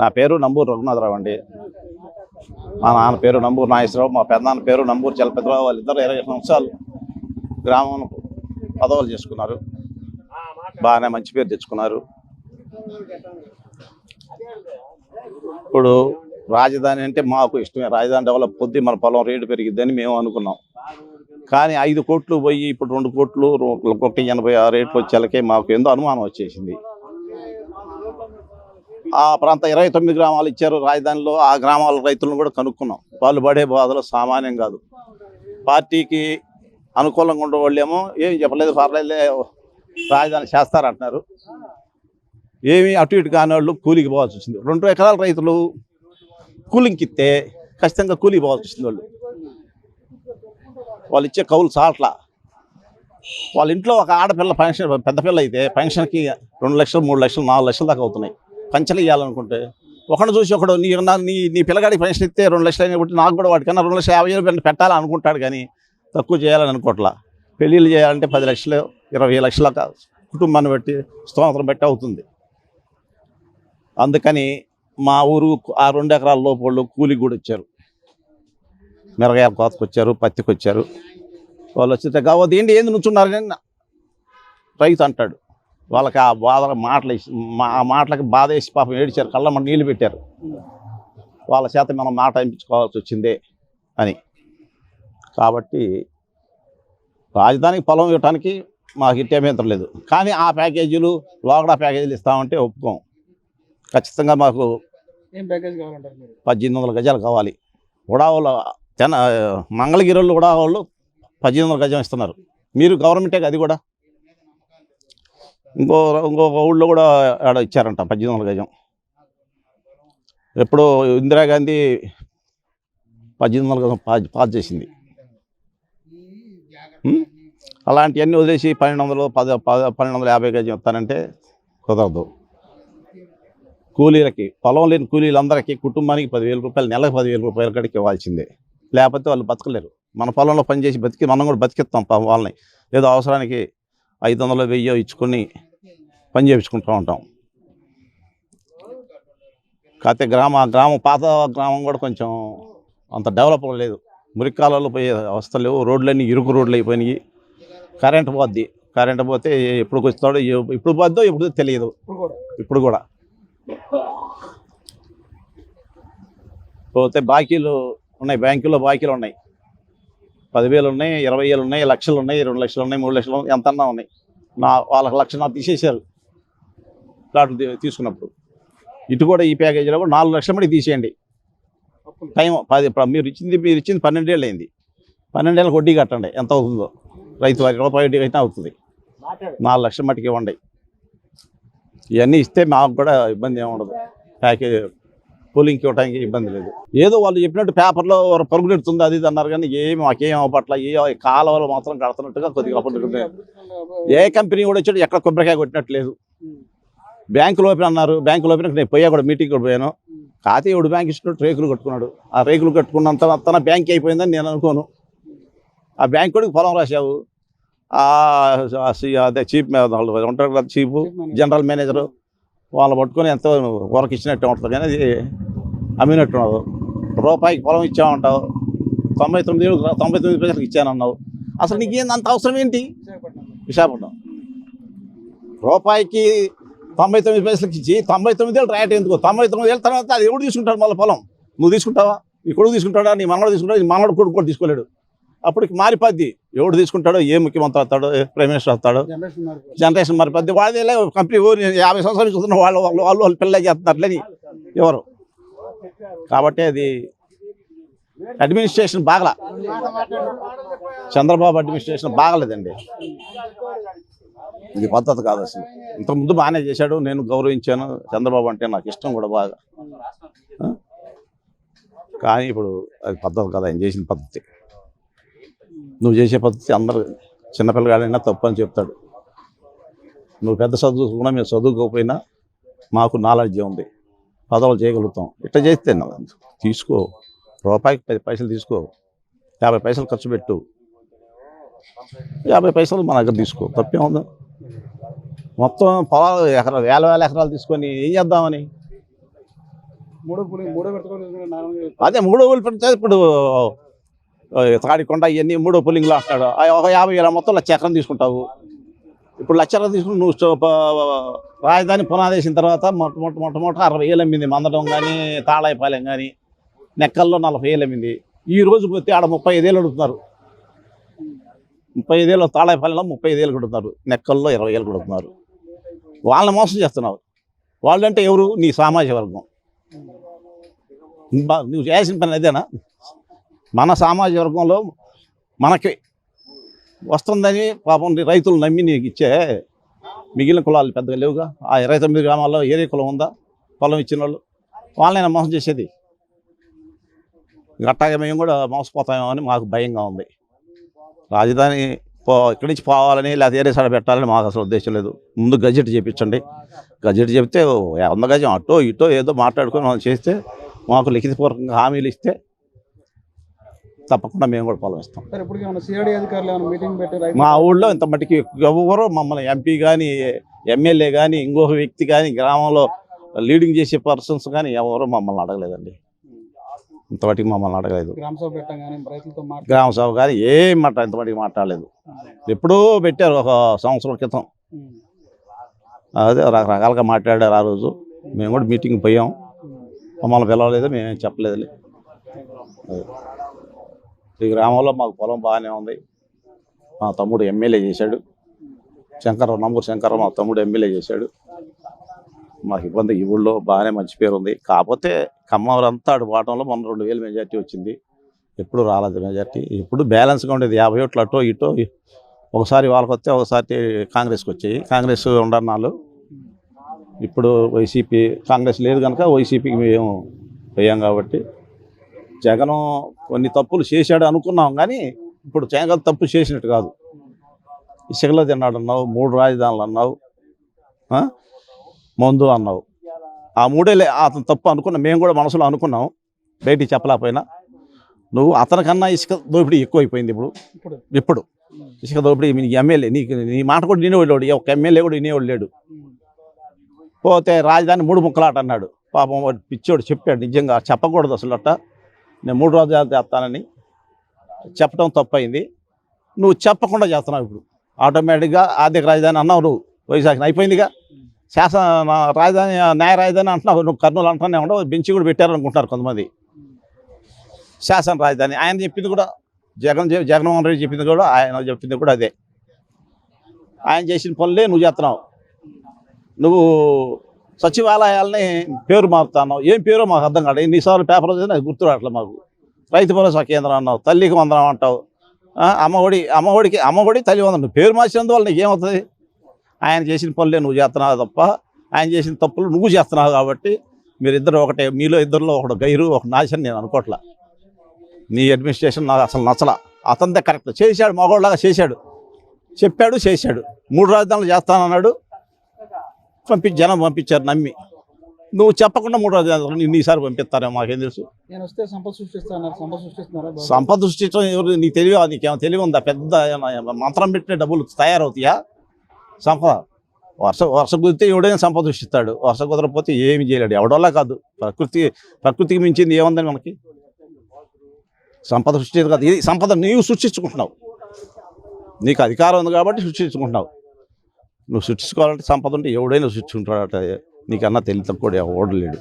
నా పేరు నంబూరు రఘునాథరావు అండి. మా నాన్న పేరు నంబూరు నాగేశ్వరరావు, మా పెద్దనాన్న పేరు నంబూరు చలపతిరావు. వాళ్ళిద్దరు 20 సంవత్సరాలు గ్రామం పదవులు చేసుకున్నారు. బాగానే మంచి పేరు తెచ్చుకున్నారు. ఇప్పుడు రాజధాని అంటే మాకు ఇష్టమే. రాజధాని డెవలప్ పొద్దు మన పొలం రేటు పెరిగిద్దని మేము అనుకున్నాం. కానీ 5 కోట్లు పోయి ఇప్పుడు 2 కోట్లు 1.80 ఆ రేట్లు వచ్చేలకే మాకు ఎంతో అనుమానం వచ్చేసింది. ఆ ప్రాంత 29 గ్రామాలు ఇచ్చారు రాజధానిలో. ఆ గ్రామాల రైతులను కూడా కనుక్కున్నాం. వాళ్ళు పడే బాధలు సామాన్యం కాదు. పార్టీకి అనుకూలంగా ఉండే వాళ్ళేమో ఏం చెప్పలేదు, పర్లేదులే రాజధాని చేస్తారంటున్నారు. ఏమి అటు ఇటు కాని వాళ్ళు కూలికి పోవాల్సి వచ్చింది. 2 ఎకరాల రైతులు కూలింగ్కి ఇస్తే ఖచ్చితంగా కూలికి పోవాల్సి వచ్చింది. వాళ్ళు ఇచ్చే కౌలు చాట్ల. వాళ్ళ ఇంట్లో ఒక ఆడపిల్ల పెన్షన్, పెద్ద పిల్ల అయితే పెన్షన్కి 2 లక్షలు 3 లక్షలు 4 లక్షల దాకా అవుతున్నాయి. పంచలు ఇవ్వాలనుకుంటే ఒకడు చూసి ఒకడు నీ పిల్లగాడికి పెన్షన్ ఇస్తే 2 లక్షలు అయినప్పుడు నాకు కూడా వాటికన్నా 2,50,000 పెట్టాలని అనుకుంటాడు. కానీ తక్కువ చేయాలని అనుకోవట్లా. పెళ్ళిళ్ళు చేయాలంటే 10 లక్షలు 20 లక్షల కుటుంబాన్ని బట్టి స్తోత్రం బట్టి అవుతుంది. అందుకని మా ఊరు ఆ 2 ఎకరాల లోపు వాళ్ళు కూలికి కూడా వచ్చారు. మిరగాయల కోతకు వచ్చారు, పత్తికి వచ్చారు. వాళ్ళు వచ్చితే కావద్దు ఏంటి ఏంది నుంచున్నారని రైతు అంటాడు. వాళ్ళకి ఆ బాధ మాటలు ఆ మాటలకి బాధ వేసి పాపం ఏడిచారు, కళ్ళమ్మ నీళ్ళు పెట్టారు. వాళ్ళ చేత మనం మాట అనిపించుకోవాల్సి వచ్చిందే అని. కాబట్టి రాజధానికి పొలం ఇవ్వటానికి మాకు ఇట్టే అభ్యంతరం లేదు. కానీ ఆ ప్యాకేజీలు లోగడా ప్యాకేజీలు ఇస్తామంటే ఒప్పుకోం. ఖచ్చితంగా మాకు 1800 గజాలు కావాలి. ఉడావుల మంగళగిరిలో ఉడావులు 1800 గజం ఇస్తున్నారు. మీరు గవర్నమెంటే అది కూడా. ఇంకొక ఊళ్ళో కూడా ఆడ ఇచ్చారంట 1800 గజం. ఎప్పుడో ఇందిరాగాంధీ 1800 గజం పాస్ చేసింది. అలాంటివన్నీ వదిలేసి 1250 గజం ఇస్తానంటే కుదరదు. కూలీలకి, పొలం లేని కూలీలందరికీ కుటుంబానికి 10,000 రూపాయలు, నెలకు 10,000 రూపాయల కాడికి ఇవ్వాల్సిందే. లేకపోతే వాళ్ళు బతకలేరు. మన పొలంలో పనిచేసి బతికి మనం కూడా బతికిస్తాం వాళ్ళని. ఏదో అవసరానికి 500 1000 ఇచ్చుకొని పని చేయించుకుంటూ ఉంటాం. కాకపోతే గ్రామం పాత గ్రామం కూడా కొంచెం అంత డెవలప్ లేదు. మురికాలలో పోయే అవస్థలు లేవు. రోడ్లన్నీ ఇరుకు రోడ్లు అయిపోయినాయి. కరెంటు పోద్ది. కరెంటు పోతే ఎప్పుడు వస్తాడో, ఇప్పుడు పోద్దో ఎప్పుడు తెలియదు. ఇప్పుడు కూడా పోతే బాకీలు ఉన్నాయి, బ్యాంకుల్లో బాకీలు ఉన్నాయి. 10,000 ఉన్నాయి, 20,000 ఉన్నాయి, లక్షలు ఉన్నాయి, 2 లక్షలు ఉన్నాయి, 3 లక్షలు ఎంతన్నా ఉన్నాయి. వాళ్ళకి 1,00,000 తీసేశారు ప్లాట్లు తీసుకున్నప్పుడు. ఇటు కూడా ఈ ప్యాకేజీలో కూడా 4 లక్షల మటుకు తీసేయండి. టైం 10 మీరు ఇచ్చింది 12 ఏళ్ళు అయింది. 12 ఏళ్ళకి వడ్డీ కట్టండి, ఎంత అవుతుందో. రైతు వారి రూపాయి వడ్డీ అయితే అవుతుంది. 4 లక్షల మటుకు ఇవ్వండి. ఇవన్నీ ఇస్తే మాకు కూడా ఇబ్బంది ఏమి ఉండదు. ప్యాకేజ్ కూలింగ్కి ఇవ్వడానికి ఇబ్బంది లేదు. ఏదో వాళ్ళు చెప్పినట్టు పేపర్లో పరుగునెడుతుంది అది ఇది అన్నారు. కానీ మాకేం అవ్వట్ల. కాలువలు మాత్రం కడుతున్నట్టుగా కొద్దిగా అప్పుడు ఏ కంపెనీ కూడా వచ్చాడు ఎక్కడ కొబ్బరికాయ కొట్టినట్లేదు. బ్యాంకులు ఓపెన్ అన్నారు. బ్యాంకులు ఓపెన్ నేను పోయా కూడా మీటింగ్ కూడా పోయాను. కాతే ఎవడు బ్యాంక్ ఇచ్చినట్టు రేకులు కట్టుకున్నాడు. ఆ రేకులు కట్టుకున్నంత బ్యాంక్ అయిపోయిందని నేను అనుకోను. ఆ బ్యాంక్ కూడా పొలం రాశావు. అదే చీఫ్ ఉంటారు కదా, చీఫ్ జనరల్ మేనేజరు, వాళ్ళు పట్టుకొని ఎంతో వర్క్ ఇచ్చినట్టు ఉంటుంది. కానీ అది అమ్మినట్టు ఉండదు. రూపాయికి పొలం ఇచ్చామంటావు, 99 పైసలకు ఇచ్చానన్నావు. అసలు నీకేంది అంత అవసరం ఏంటి? విశాఖపట్నం రూపాయికి 99 పైసలకి ఇచ్చి 99 ఏళ్ళు రేట్ ఎందుకు? 99 ఏళ్ళ తర్వాత అది ఎవడు తీసుకుంటాడు? మళ్ళీ పొలం నువ్వు తీసుకుంటావా? నీ కొడుకు తీసుకుంటాడా? నీ మనవాడు తీసుకుంటాడు? నీ మనవాడు కొడుకు కూడా తీసుకోలేడు. అప్పటికి మారిపోద్ది. ఎవడు తీసుకుంటాడో, ఏ ముఖ్యమంత్రి వస్తాడో, ఏ ప్రైమ్ మినిస్టర్ వస్తాడో, జనరేషన్ మారిపోద్ది. వాళ్ళే కంపెనీ 50 సంవత్సరాలు చూస్తున్న వాళ్ళు పిల్లలు చేస్తున్నట్లేని ఎవరు. కాబట్టి అది అడ్మినిస్ట్రేషన్ బాగలా. చంద్రబాబు అడ్మినిస్ట్రేషన్ బాగలేదండి. ఇది పద్ధతి కాదు అసలు. ఇంతకుముందు బాగానే చేశాడు, నేను గౌరవించాను. చంద్రబాబు అంటే నాకు ఇష్టం కూడా బాగా. కానీ ఇప్పుడు అది పద్ధతి కాదు ఆయన చేసిన పద్ధతి. నువ్వు చేసే పద్ధతి అందరూ చిన్నపిల్లగాడైనా తప్పు అని చెప్తాడు. నువ్వు పెద్ద చదువుకున్నా, మేము చదువుకోకపోయినా మాకు నాలెడ్జ్ ఉంది, పదవులు చేయగలుగుతాం. ఇట్లా చేస్తే తీసుకో, రూపాయికి 10 పైసలు తీసుకో, 50 పైసలు ఖర్చు పెట్టు, 50 పైసలు మన దగ్గర తీసుకో, తప్పేముందా? మొత్తం పొలాలు వేల ఎకరాలు తీసుకొని ఏం చేద్దామని? మూడో విడత కూడా నార్మల్గా అదే మూడో ఊళ్ళు పెడితే ఇప్పుడు తాడికొండ ఇవన్నీ మూడో పుల్లింగ్లో అంటాడు ఒక 50,000 మొత్తం లక్ష ఎకరం తీసుకుంటావు. ఇప్పుడు లక్ష ఎకరం తీసుకుని నువ్వు రాజధాని పునాది వేసిన తర్వాత మొట్టమొదటి 60,000 అమ్మింది మందడం కానీ తాళాయిపాలెం కానీ నెక్కల్లో 40,000 అమ్మింది. ఈ రోజు పోతే ఆడ 35,000 అడుగుతున్నారు. 35,000 తాళాయిపాలెంలో 35,000 కొడుతున్నారు, నెక్కల్లో 20,000 కొడుతున్నారు. వాళ్ళని మోసం చేస్తున్నావు. వాళ్ళంటే ఎవరు? నీ సామాజిక వర్గం. నువ్వు చేయాల్సిన పని అదేనా? మన సామాజిక వర్గంలో మనకి వస్తుందని పాపం రైతులు నమ్మి నీకు ఇచ్చే మిగిలిన కులాలు పెద్దగా లేవుగా. ఆ 29 గ్రామాల్లో ఏరే కులం ఉందా పొలం ఇచ్చిన వాళ్ళు? వాళ్ళైనా మోసం చేసేది. అట్టాగే మేము కూడా మోసపోతామేమో అని మాకు భయంగా ఉంది. రాజధాని ఇక్కడి నుంచి పోవాలని లేకపోతే ఏరే సైడ్ పెట్టాలని మాకు అసలు ఉద్దేశం లేదు. ముందు గజెట్ చేయించండి. గజెట్ చెప్తే 100 గజం అటో ఇటో ఏదో మాట్లాడుకొని మనం చేస్తే మాకు లిఖితపూర్వకంగా హామీలు ఇస్తే తప్పకుండా మేము కూడా పొలం ఇస్తాం. సార్ ఇప్పుడు ఏమైనా సిఐడి అధికారులు ఏమైనా మీటింగ్ పెట్టి మా ఊళ్ళో ఇంత మట్టికి ఎవరు మమ్మల్ని ఎంపీ కానీ ఎమ్మెల్యే కానీ ఇంకొక వ్యక్తి కానీ గ్రామంలో లీడింగ్ చేసే పర్సన్స్ కానీ ఎవరు మమ్మల్ని అడగలేదండి. ఇంతవరకు మమ్మల్ని అడగలేదు. గ్రామ సభ పెట్టాం కానీ రైతులతో గ్రామ సభ కానీ ఏం ఇంతవరకు మాట్లాడలేదు. ఎప్పుడూ పెట్టారు ఒక సంవత్సరం క్రితం. అదే రకరకాలుగా మాట్లాడారు. ఆ రోజు మేము కూడా మీటింగ్ పోయాం. మమ్మల్ని పిలవలేదు, మేమేం చెప్పలేదు. ఈ గ్రామంలో మాకు పొలం బాగానే ఉంది. మా తమ్ముడు ఎమ్మెల్యే చేశాడు. నంబూరు శంకర్ మా తమ్ముడు ఎమ్మెల్యే చేశాడు. మాకు ఇబ్బంది ఈ ఊళ్ళో బాగానే మంచి పేరు ఉంది. కాకపోతే ఖమ్మంలంతా అటు బాటంలో మొన్న 2,000 మెజార్టీ వచ్చింది. ఎప్పుడు రాలేదు మెజార్టీ. ఎప్పుడు బ్యాలెన్స్గా ఉండేది. 50 ఓట్లు అటో ఇటో. ఒకసారి వాళ్ళకి వస్తే ఒకసారి కాంగ్రెస్కి వచ్చాయి. కాంగ్రెస్ ఉండన్నాళ్ళు. ఇప్పుడు వైసీపీ కాంగ్రెస్ లేదు కనుక వైసీపీకి మేము పోయాం. కాబట్టి జగన్ కొన్ని తప్పులు చేశాడు అనుకున్నాం, కానీ ఇప్పుడు జగన్ తప్పు చేసినట్టు కాదు. ఇసుకలో తిన్నాడు అన్నావు, 3 రాజధానులు అన్నావు, మందు అన్నావు. ఆ 3 అతను తప్పు అనుకున్నాం. మేము కూడా మనసులో అనుకున్నాం, బయటికి చెప్పలేకపోయినా. నువ్వు అతనికన్నా ఇసుక దోపిడీ ఎక్కువైపోయింది ఇప్పుడు ఇసుక దోపిడీ. ఎమ్మెల్యే నీ మాట కూడా వినేవాడు, ఒక ఎమ్మెల్యే కూడా వినేవాడు లేడు. పోతే రాజధాని 3 ముక్కలాట అన్నాడు. పాపం వాడు పిచ్చోడు చెప్పాడు. నిజంగా చెప్పకూడదు అసలు. అట్ట నేను 3 రాజధానులు చేస్తానని చెప్పడం తప్పైంది. నువ్వు చెప్పకుండా చేస్తున్నావు. ఇప్పుడు ఆటోమేటిక్గా ఆర్థిక రాజధాని అన్నావు నువ్వు. వైశాఖని అయిపోయిందిగా. రాజధాని న్యాయ రాజధాని అంటున్నావు నువ్వు. కర్నూలు అంటున్నానే ఉండవు. బెంచి కూడా పెట్టారనుకుంటున్నారు కొంతమంది. శాసన రాజధాని ఆయన చెప్పింది కూడా జగన్మోహన్ రెడ్డి చెప్పింది కూడా ఆయన చెప్పింది కూడా అదే. ఆయన చేసిన పనులే నువ్వు చేస్తున్నావు. నువ్వు సచివాలయాలని పేరు మారుతున్నావు. ఏం పేరో మాకు అర్థం కాదు. ఎన్నిసార్లు పేపర్లో చదివినా అది గుర్తు రావట్లేదు మాకు. రైతు భరోసా కేంద్రం అన్నావు, తల్లికి వందనం అంటావు, అమ్మఒడి తల్లి వందనం. పేరు మార్చినందువల్ల నీకు ఏమవుతుంది? ఆయన చేసిన పనులే నువ్వు చేస్తున్నావు తప్ప ఆయన చేసిన తప్పులు నువ్వు చేస్తున్నావు. కాబట్టి మీరిద్దరు ఒకటే. మీలో ఇద్దరిలో ఒకడు గైరు, ఒక నాశనం నేను అనుకోవట్లా. నీ అడ్మినిస్ట్రేషన్ నాకు అసలు నచ్చలా. అతనిదే కరెక్ట్. చేశాడు, మగవాళ్ళలాగా చేశాడు, చెప్పాడు, చేశాడు. 3 రాజధానులు చేస్తానన్నాడు. జనం పంపించారు నమ్మి. నువ్వు చెప్పకుండా 3 రాజధానులు ఈసారి పంపిస్తారేమో మాకేం తెలుసు. సంపద సృష్టించడం ఎవరు? నీకు తెలివి? నీకేమో తెలివి ఉందా? పెద్ద మంత్రం పెట్టిన డబ్బులు తయారవుతాయా? సంపద వర్ష కుదిరితే ఎవడైనా సంపద సృష్టిస్తాడు. వర్ష కుదరకపోతే ఏమి చేయలేడు. ఎవడోలా కాదు. ప్రకృతికి మించింది ఏముందని మనకి? సంపద సృష్టి కాదు. ఇది సంపద నీవు సృష్టించుకుంటున్నావు. నీకు అధికారం ఉంది కాబట్టి సృష్టించుకుంటున్నావు. నువ్వు సృష్టించుకోవాలంటే సంపద ఉంటే ఎవడైనా సృష్టించుకుంటాడట. నీకన్నా తెలివి తక్కువ ఎవడు లేడు.